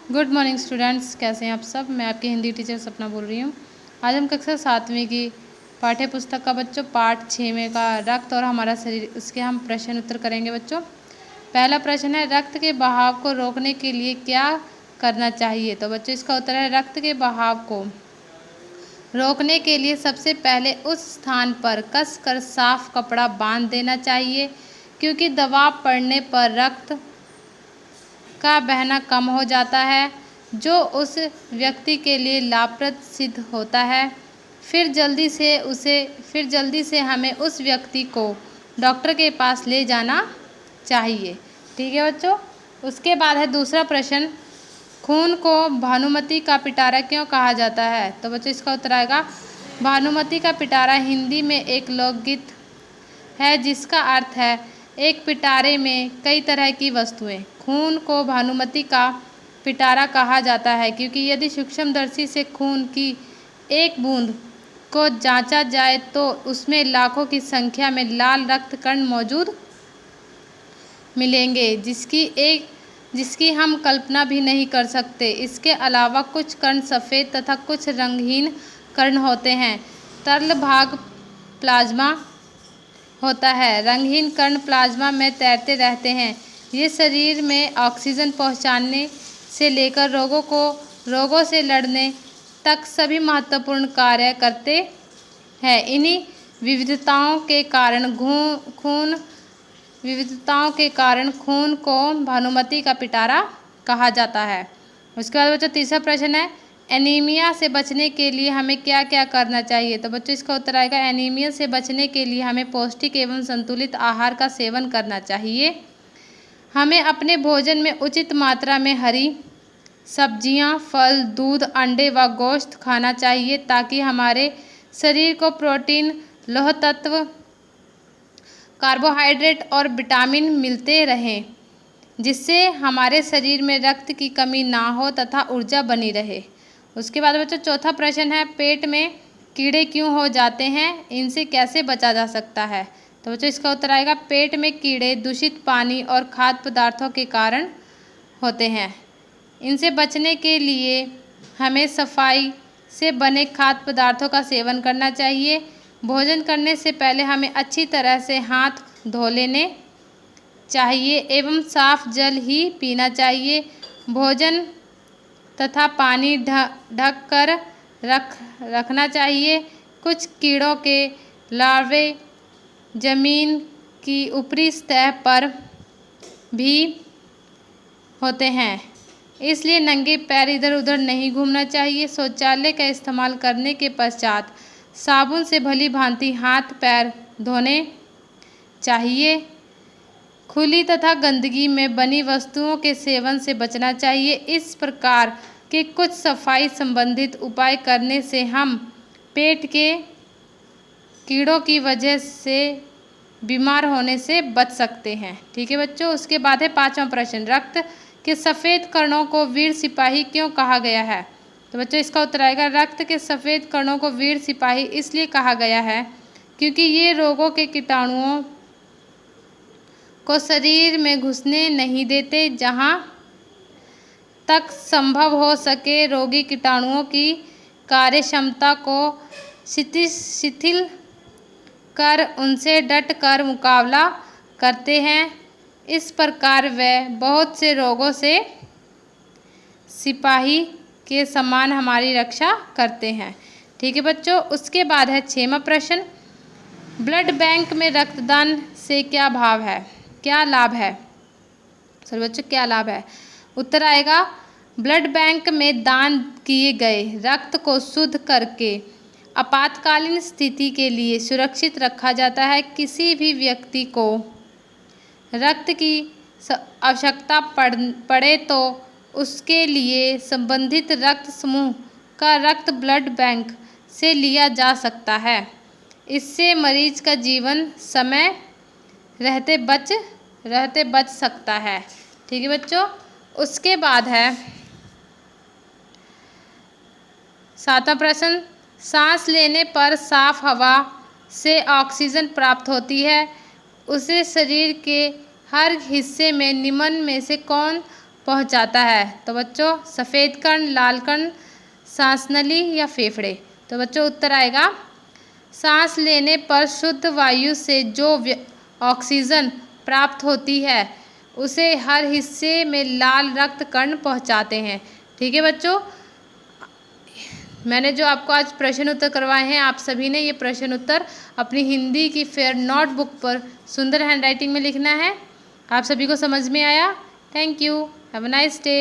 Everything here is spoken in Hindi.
गुड मॉर्निंग स्टूडेंट्स, कैसे हैं आप सब। मैं आपकी हिंदी टीचर सपना बोल रही हूँ। आज हम कक्षा 7वीं की पाठ्य पुस्तक का बच्चों पाठ 6 का रक्त और हमारा शरीर, उसके हम प्रश्न उत्तर करेंगे बच्चों। पहला प्रश्न है, रक्त के बहाव को रोकने के लिए क्या करना चाहिए। तो बच्चों इसका उत्तर है, रक्त के बहाव को रोकने के लिए सबसे पहले उस स्थान पर कसकर साफ कपड़ा बांध देना चाहिए, क्योंकि दबाव पड़ने पर रक्त का बहना कम हो जाता है, जो उस व्यक्ति के लिए लाभप्रद सिद्ध होता है। फिर जल्दी से हमें उस व्यक्ति को डॉक्टर के पास ले जाना चाहिए। ठीक है बच्चों। उसके बाद है दूसरा प्रश्न, खून को भानुमति का पिटारा क्यों कहा जाता है। तो बच्चों इसका उत्तर आएगा, भानुमति का पिटारा हिंदी में एक लोकगीत है जिसका अर्थ है एक पिटारे में कई तरह की वस्तुएं। खून को भानुमति का पिटारा कहा जाता है क्योंकि यदि सूक्ष्मदर्शी से खून की एक बूंद को जांचा जाए तो उसमें लाखों की संख्या में लाल रक्त कण मौजूद मिलेंगे, जिसकी हम कल्पना भी नहीं कर सकते। इसके अलावा कुछ कण सफ़ेद तथा कुछ रंगहीन कण होते हैं। तरल भाग प्लाज्मा होता है। रंगहीन कण प्लाज्मा में तैरते रहते हैं। ये शरीर में ऑक्सीजन पहुंचाने से लेकर रोगों से लड़ने तक सभी महत्वपूर्ण कार्य करते हैं। इन्हीं विविधताओं के कारण खून को भानुमति का पिटारा कहा जाता है। उसके बाद बच्चों तीसरा प्रश्न है, एनीमिया से बचने के लिए हमें क्या क्या करना चाहिए। तो बच्चों इसका उत्तर आएगा, एनीमिया से बचने के लिए हमें पौष्टिक एवं संतुलित आहार का सेवन करना चाहिए। हमें अपने भोजन में उचित मात्रा में हरी सब्जियां, फल, दूध, अंडे व गोश्त खाना चाहिए ताकि हमारे शरीर को प्रोटीन, लौह तत्व, कार्बोहाइड्रेट और विटामिन मिलते रहें, जिससे हमारे शरीर में रक्त की कमी ना हो तथा ऊर्जा बनी रहे। उसके बाद बच्चों चौथा प्रश्न है, पेट में कीड़े क्यों हो जाते हैं, इनसे कैसे बचा जा सकता है। तो बच्चों इसका उत्तर आएगा, पेट में कीड़े दूषित पानी और खाद्य पदार्थों के कारण होते हैं। इनसे बचने के लिए हमें सफाई से बने खाद्य पदार्थों का सेवन करना चाहिए। भोजन करने से पहले हमें अच्छी तरह से हाथ धो लेने चाहिए एवं साफ जल ही पीना चाहिए। भोजन तथा पानी ढक कर रखना चाहिए। कुछ कीड़ों के लार्वे जमीन की ऊपरी सतह पर भी होते हैं, इसलिए नंगे पैर इधर उधर नहीं घूमना चाहिए। शौचालय का इस्तेमाल करने के पश्चात साबुन से भली भांति हाथ पैर धोने चाहिए। खुली तथा गंदगी में बनी वस्तुओं के सेवन से बचना चाहिए। इस प्रकार के कुछ सफाई संबंधित उपाय करने से हम पेट के कीड़ों की वजह से बीमार होने से बच सकते हैं। ठीक है बच्चों। उसके बाद है पांचवा प्रश्न, रक्त के सफ़ेद कणों को वीर सिपाही क्यों कहा गया है। तो बच्चों इसका उत्तर आएगा, रक्त के सफ़ेद कणों को वीर सिपाही इसलिए कहा गया है क्योंकि ये रोगों के कीटाणुओं को शरीर में घुसने नहीं देते। जहाँ तक संभव हो सके रोगी कीटाणुओं की कार्य क्षमता को शिथिल कर उनसे डट कर मुकाबला करते हैं। इस प्रकार वे बहुत से रोगों से सिपाही के समान हमारी रक्षा करते हैं। ठीक है बच्चों। उसके बाद है 6वां प्रश्न, ब्लड बैंक में रक्तदान से क्या लाभ है। सर बच्चों क्या लाभ है। उत्तर आएगा, ब्लड बैंक में दान किए गए रक्त को शुद्ध करके आपातकालीन स्थिति के लिए सुरक्षित रखा जाता है। किसी भी व्यक्ति को रक्त की आवश्यकता पड़े तो उसके लिए संबंधित रक्त समूह का रक्त ब्लड बैंक से लिया जा सकता है। इससे मरीज का जीवन समय रहते बच सकता है। ठीक है बच्चों। उसके बाद है 7वां प्रश्न, सांस लेने पर साफ हवा से ऑक्सीजन प्राप्त होती है, उसे शरीर के हर हिस्से में निम्न में से कौन पहुंचाता है? तो बच्चों सफ़ेद कण, लाल कण, सांसनली या फेफड़े। तो बच्चों उत्तर आएगा सांस लेने पर शुद्ध वायु से जो ऑक्सीजन प्राप्त होती है उसे हर हिस्से में लाल रक्त कण पहुंचाते हैं। ठीक है बच्चों, मैंने जो आपको आज प्रश्न उत्तर करवाए हैं, आप सभी ने ये प्रश्न उत्तर अपनी हिंदी की फेयर नोटबुक पर सुंदर हैंडराइटिंग में लिखना है। आप सभी को समझ में आया? Thank you. Have a nice day.